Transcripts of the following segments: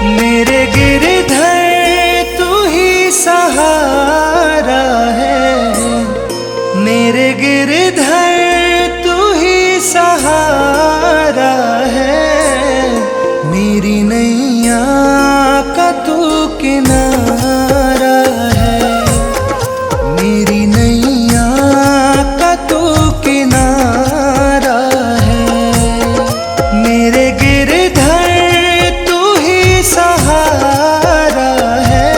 मेरे गिरधर तू ही सहारा है, मेरे गिरधर तू ही सहारा है। मेरी नैया का तू किनारा है, मेरी नैया का तू किनारा है। मेरे गिरधर तू ही सहारा है,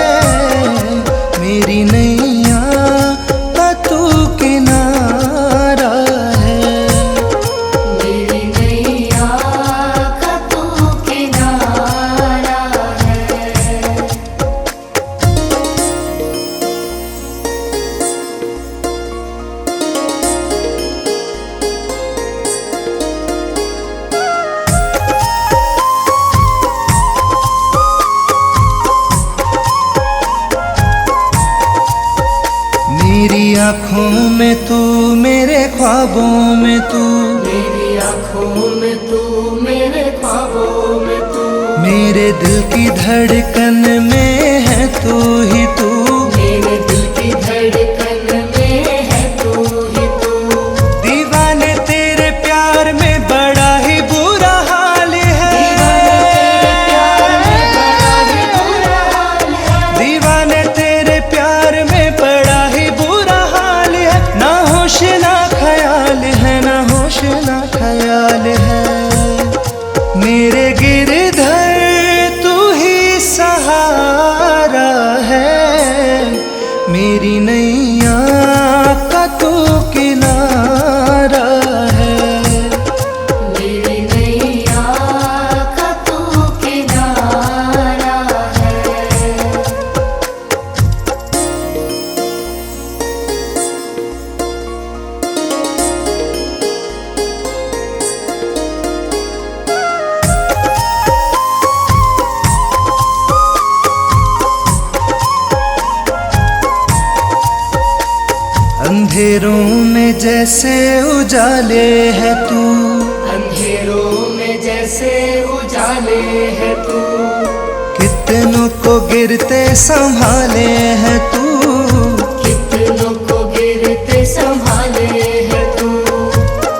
मेरी नैया का तू किनारा है। मेरी नैया का तू किनारा है। मेरी आँखों में तू, मेरे ख्वाबों में तू, मेरी आँखों में तू, मेरे ख्वाबों में तू, मेरे दिल की धड़कन में है तू ही तू। मेरे दिल की धड़कन में है तू ही तू। दीवाने तेरे प्यार में बड़ा ही बुरा हाल है, दीवाने तेरे प्यार में बड़ा ही बुरा हाल है। ना होश ना ख्याल है, ना होश ना ख्याल है। मेरे गिरधर तू ही सहारा है, मेरी नैया का तू किनारा है। मेरी नैया का तू किनारा है। अंधेरों में जैसे उजाले है तू, अंधेरों में जैसे उजाले है तू, कितनों को गिरते संभाले है तू। कितनों को गिरते संभाले है तू।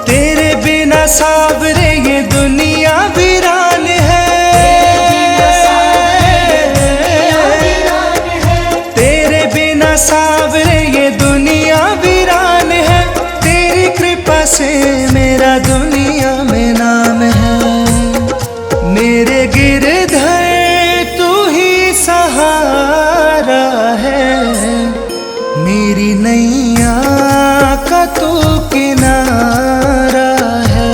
तेरे बिना सावरे ये दुनिया वीरान है, तेरे बिना सावरे ये दुनिया वीरान है। तेरी कृपा से मेरा दुनिया में नाम है। मेरे गिरधर तू ही सहारा है, मेरी नैया का तू किनारा है।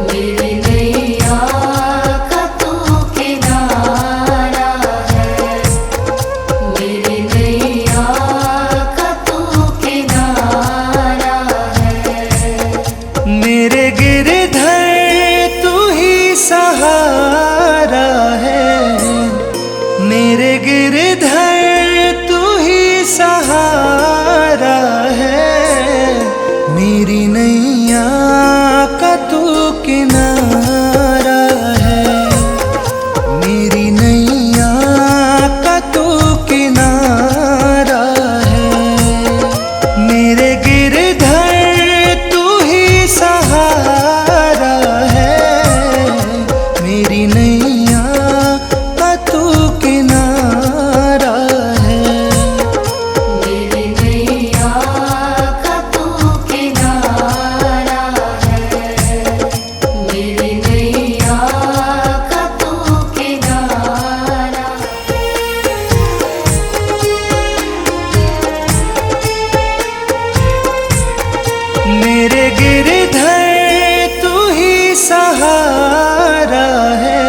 मेरी नैया का तू किनारा है। मेरी नैया का तू किनारा है। मेरे गिरधर तू ही सहारा है, मेरे गिरधर तू ही सहारा है। मेरी नैया का तू किनारा है, मेरी नैया का तू किनारा है। मेरे गिरधर तू ही सहारा है, मेरी नैया का तू किनारा है। मेरी नैया का तू किनारा है। मेरी नैया का तू किनारा। मेरे गिरधर तू ही सहारा है,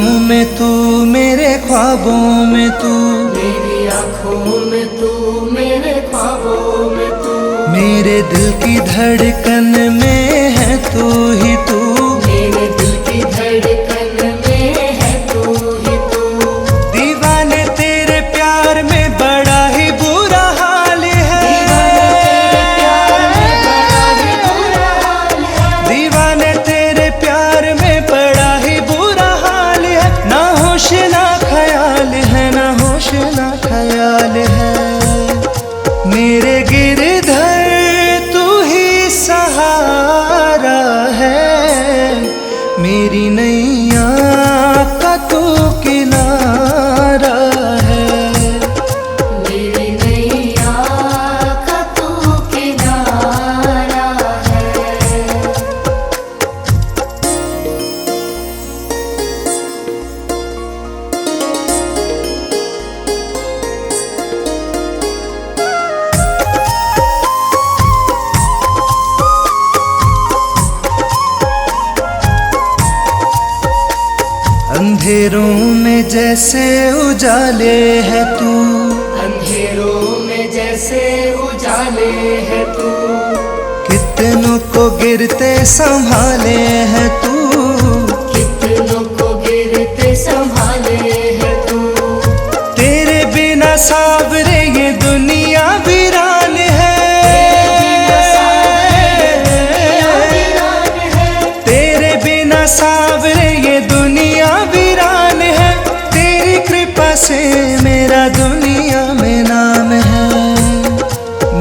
में तू, मेरे ख्वाबों में तू, मेरी आँखों में तू, मेरे ख्वाबों में तू, मेरे दिल की धड़कन में है तू ही तू, मेरे दिल की धड़कन में है तू ही तू। दीवाने तेरे प्यार में बड़ा ही बुरा हाल है, दीवाने तेरे प्यार में बड़ा ही बुरा हाल है, ना होश ना ख्याल है, ना होश ना ख्याल है। मेरे गिरधर तू ही सहारा है, मेरी नैया का तू किनारा है, मेरी नैया का तू किनारा है। अंधेरों में जैसे उजाले है तू, अंधेरों में जैसे उजाले है तू, कितनों को गिरते संभाले है तू, कितनों को गिरते संभाले है तू। तेरे बिना सावरे ये दुनिया वीरान है, तेरे बिना सावरे ये दुनिया वीरान है, तेरी कृपा से मेरा दुनिया में नाम है।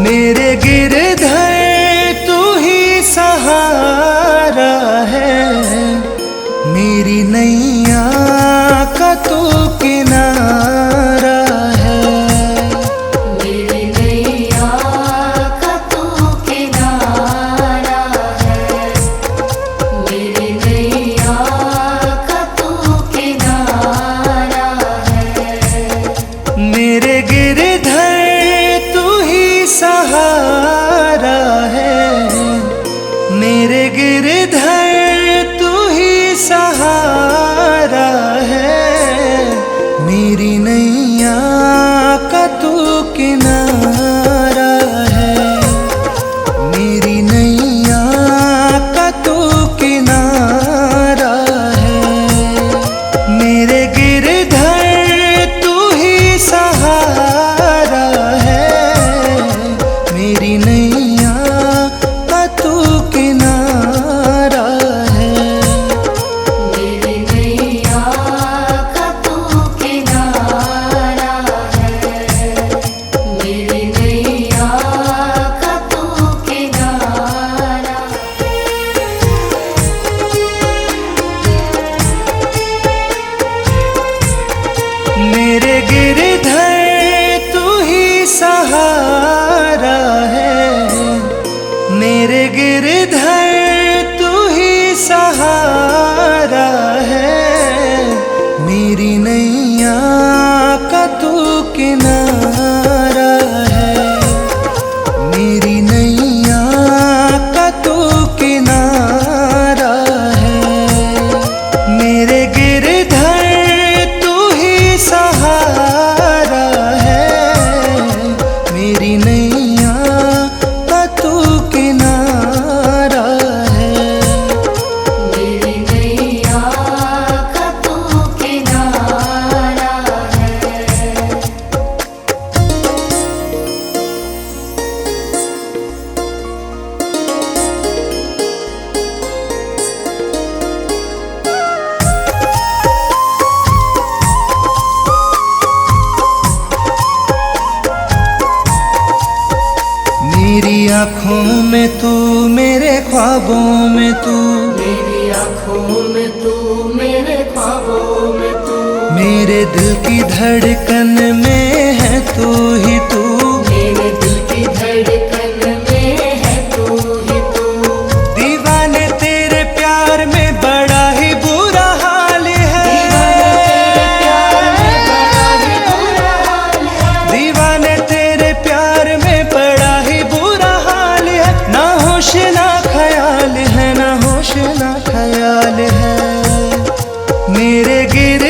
मेरे गिरधर तू ही सहारा है, मेरी नैया का तू किनारा है, मेरी नैया का तू किनारा है, मेरी नैया का तू किनारा है। मेरे गिरधर तू ही सहारा है, मेरे गिरधर तू ही सहारा है, मेरी नैया का तू किनारा है, मेरी नैया का तू किनारा है। मेरे गिरधर तू ही सहारा है, मेरी नैया का तू किनारा है, मेरी नैया का तू किनारा है, मेरी नैया का तू किनारा। मेरे गिरधर तू ही सहारा है, मेरे गिरधर तू ही सहारा है, मेरी नैया का तू किनारा है, मेरी नैया का तू किनारा है। मेरे गिरधर तू ही सहारा है, मेरी नैया का तू किनारा है, मेरी नैया का तू किनारा है। मेरी आँखों में तू, मेरे ख्वाबों में तू, मेरी आँखों में तू, मेरे ख्वाबों में तू, मेरे दिल की धड़कन में है तू ही तू, मेरे दिल की धड़कन में है तू ही तू। दीवाने तेरे प्यार में बड़ा ही बुरा हाल है, दीवाने तेरे प्यार में बड़ा ही बुरा हाल है, ना होश ना ख्याल है, ना होश ना ख्याल है। मेरे गिर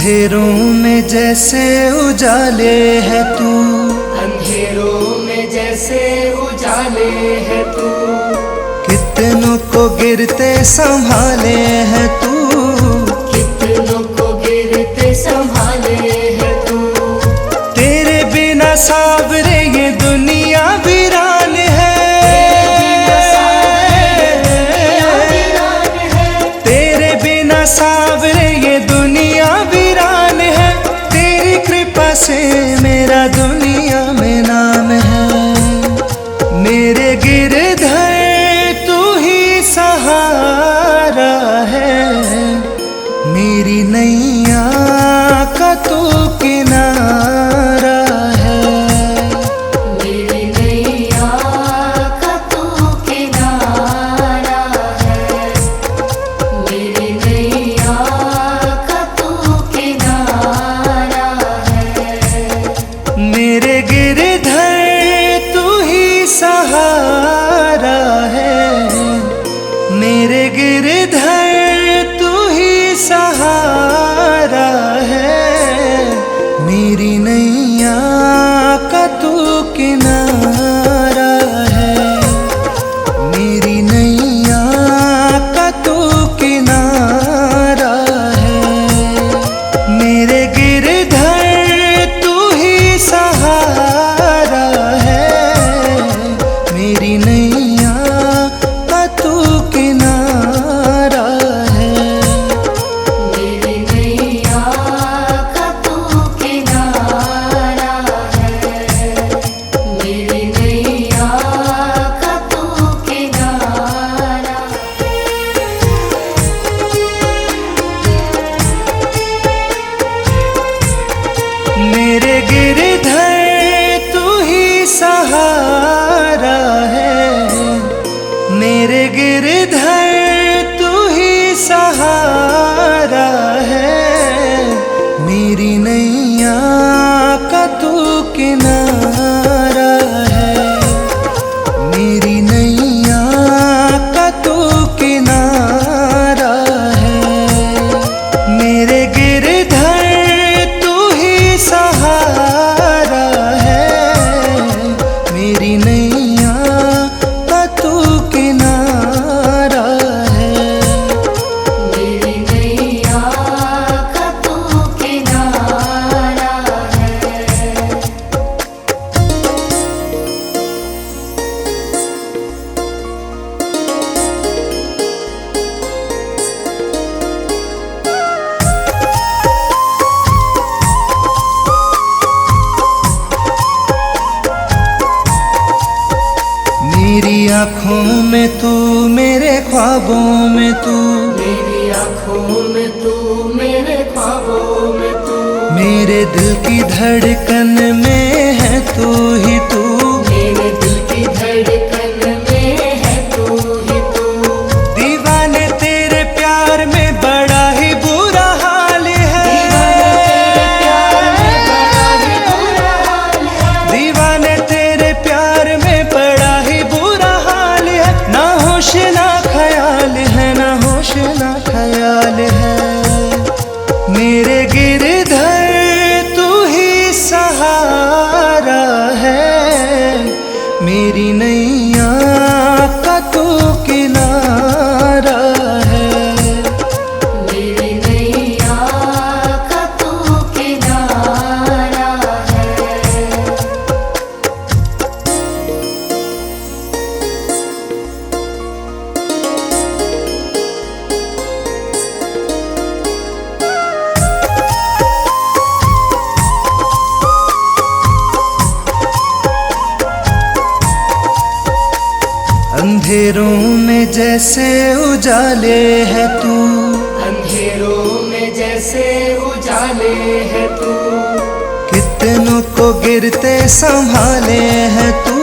अंधेरों में जैसे उजाले है तू, अंधेरों में जैसे उजाले है तू, कितनों को गिरते संभाले है तू, कितनों को गिरते संभाले है तू। तेरे बिना सावरे ये दुनिया वीरान है, तेरे बिना सावरे ये दुनिया वीरान है। तेरी कृपा से मेरा दुनिया में नाम है, मेरे गिरधर तू ही सहारा है, मेरी नैया का तू किनारा है, मेरी नैया का तू किनारा है, मेरी नैया का तू किनारा है। मेरे गिरधर तू ही सहारा है, मेरे गिरधर तू ही सहारा है, मेरी नैया का तू किनारा है, मेरी नैया का तू किनारा है, मेरे गिरधर तू ही सहारा है, मेरी नैया का तू किनारा है। मेरी नैया का तू किनारा है, मेरी नैया का तू किनारा। मेरे गिरधर तू ही सहारा है, मेरे गिरधर तू ही सहारा है, मेरी नैया का तू किनारा है, मेरी नैया का तू किनारा है, मेरे गिरधर तू ही सहारा है, मेरी नैया का तू किनारा है। मेरी नैया का तू किनारा है। मेरी आँखों में तू, मेरे ख्वाबों में तू, मेरी आँखों में तू, मेरे ख्वाबों में तू, मेरे दिल की धड़कन में है तू ही तू, मेरे दिल की धड़कन में है तू ही तू। दीवाने तेरे प्यार में बड़ा ही बुरा हाल है, दीवाने तेरे प्यार में बड़ा ही बुरा हाल है, दीवाने तेरे प्यार में बड़ा ही बुरा हाल है, ना होश ना ख्याल है, ना होश ना ख्याल है, मेरे गिरधर तू ही सहारा है, मेरी नैया का तू किनारा है। मेरी नैया का तू किनारा है। अंधेरों में जैसे उजाले है तू, अंधेरों में जैसे उजाले है तू, कितनों को गिरते संभाले है तू,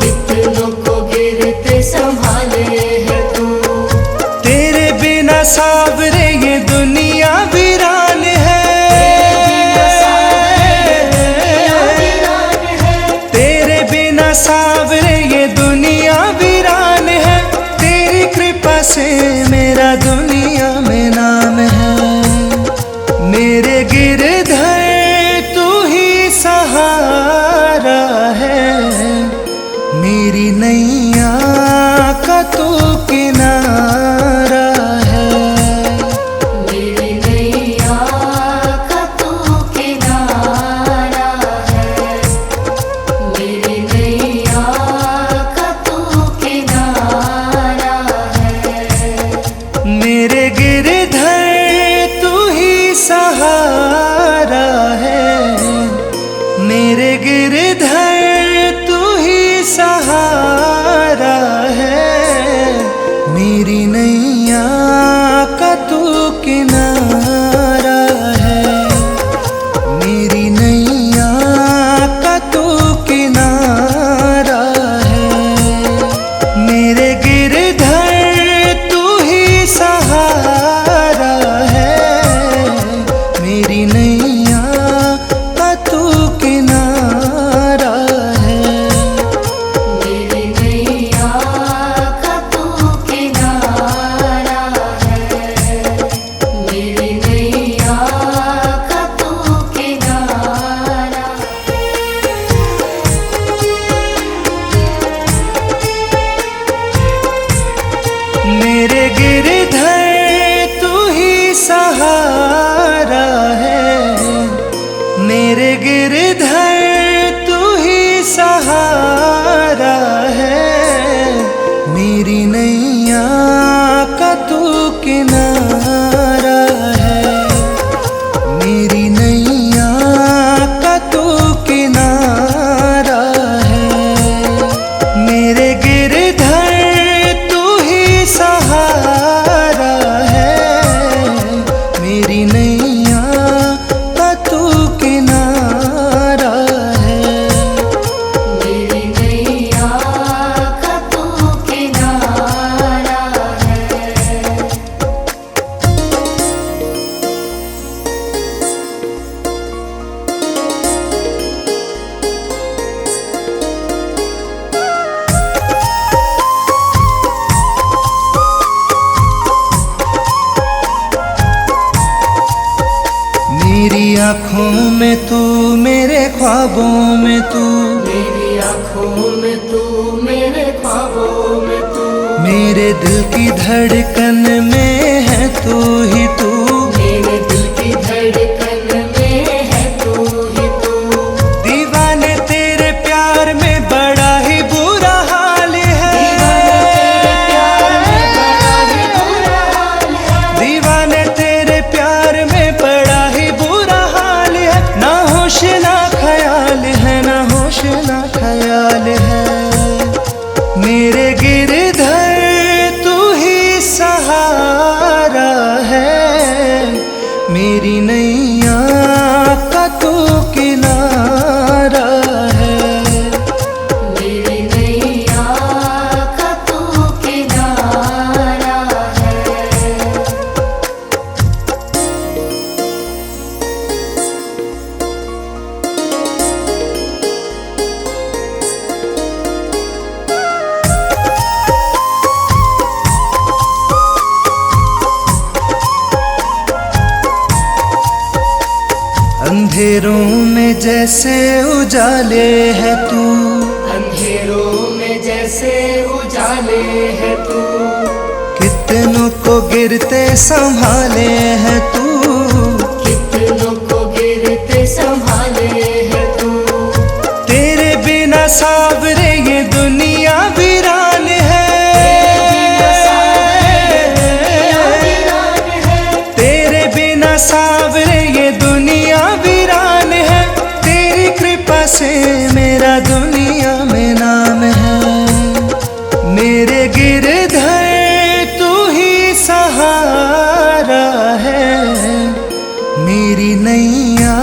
कितनों को गिरते संभाले है तू। तेरे बिना सावरे ये दुनिया वीरान है, तेरे बिना सावरे ये दुनिया वीरान है। तेरी कृपा से मेरा दुनिया में नाम है, मेरे मेरी नैया का तू किनारा है। मेरी नैया का तू किनारा है। मेरी नैया का तू किनारा है। मेरे गिरधर तू ही सहारा है। मेरे गिरधर तू ही सहारा है। मेरी नैया का तू किनारा है। मेरी नैया का तू किनारा है। मेरे गिरधर तू ही सहारा है। मेरी नैया का तू किनारा है। मेरी नैया का तू किनारा है। मेरी नैया का तू किनारा। मेरे गिरधर तू ही सहारा है। मेरे गिरधर तू ही सहारा है। मेरी नैया का तू किनारा है। मेरी नैया का तू किनारा है। मेरे गिरधर तू ही सहारा है। मेरी नैया का तू किनारा है। मेरी नैया का तू किनारा है। मेरी आँखों में तू, मेरे ख्वाबों में तू, मेरी आँखों में तू, मेरे ख्वाबों में तू, मेरे दिल की धड़कन में है तू ही तू। मेरे दिल की धड़कन में है तू ही तू। दीवाने तेरे प्यार में बड़ा ही बुरा हाल है। दीवाने तेरे प्यार में बड़ा ही बुरा हाल है। दीवाने तेरे प्यार में बड़ा ही बुरा हाल है। ना होश ना ख्याल है, ना होश ना ख्याल है। मेरे गिरधर तू ही सहारा है। मेरी नैया का तू किनारा है। मेरी नैया का तू किनारा है। अंधेरों में जैसे उजाले है तू, अंधेरों में जैसे उजाले है तू। कितनों को गिरते संभाले है तू। कितनों को गिरते संभाले है तू। तेरे बिना सावरे ये दुनिया वीरान है। तेरे बिना सावरे ये दुनिया वीरान है। तेरी कृपा से मेरा दुनिया में नाम है। मेरे गिरधर तू ही सहारा है। मेरी नैया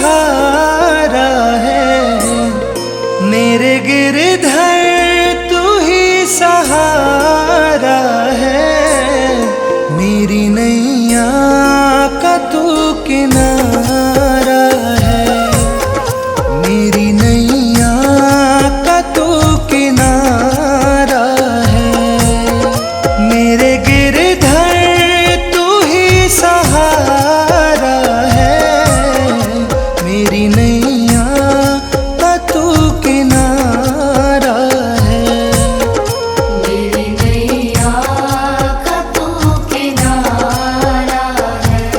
सहारा है। मेरे गिरधर तू ही सहारा है। मेरी नैया का तू किनारा है। मेरी नैया का तू किनारा है। मेरे गिरधर तू ही सहारा है। मेरी नैया का तू किनारा है। मेरी नैया का तू किनारा है।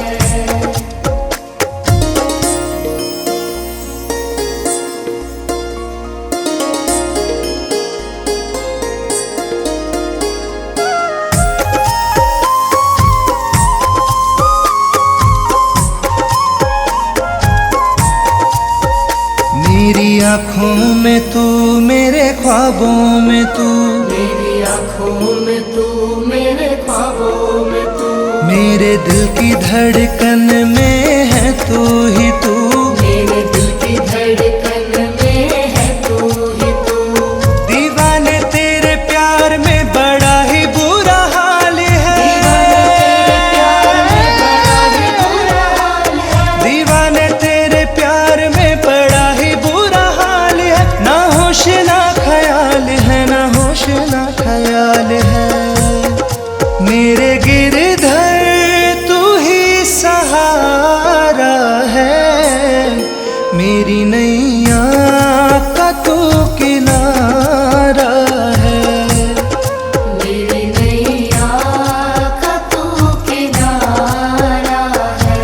मेरी आँखों में तू, मेरे ख्वाबों में तू, मेरी आँखों में तू, मेरे ख्वाबों में तू, मेरे दिल की धड़कन में है तू ही तू। मेरे दिल की धड़कन में है तू ही तू। दीवाने तेरे प्यार में बड़ा ही बुरा हाल है। दीवाने तेरे प्यार में बड़ा ही बुरा हाल है। ना होश ना ख्याल है, ना होश ना ख्याल है। मेरे गिरधर तू ही सहारा है। मेरी नैया का तू किनारा है। मेरी नैया का तू किनारा है।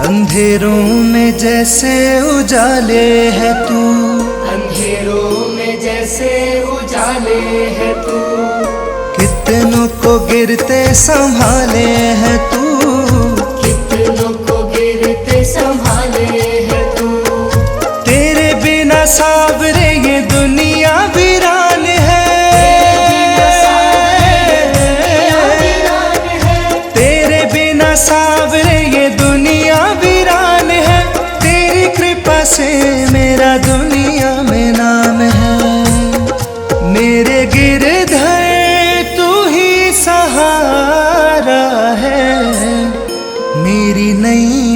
अंधेरों में जैसे उजाले है तू। अंधेरों में जैसे उजाले है तू। कितनों को गिरते संभाले है तू। कितनों को गिरते संभाले है तू। तेरे बिना सावरे ये दुनिया वीरान है। तेरे बिना सावरे ये दुनिया वीरान है। तेरी कृपा से मेरा दुनिया में नाम है। मेरे गिरधर तू ही सहारा है। मेरी नैया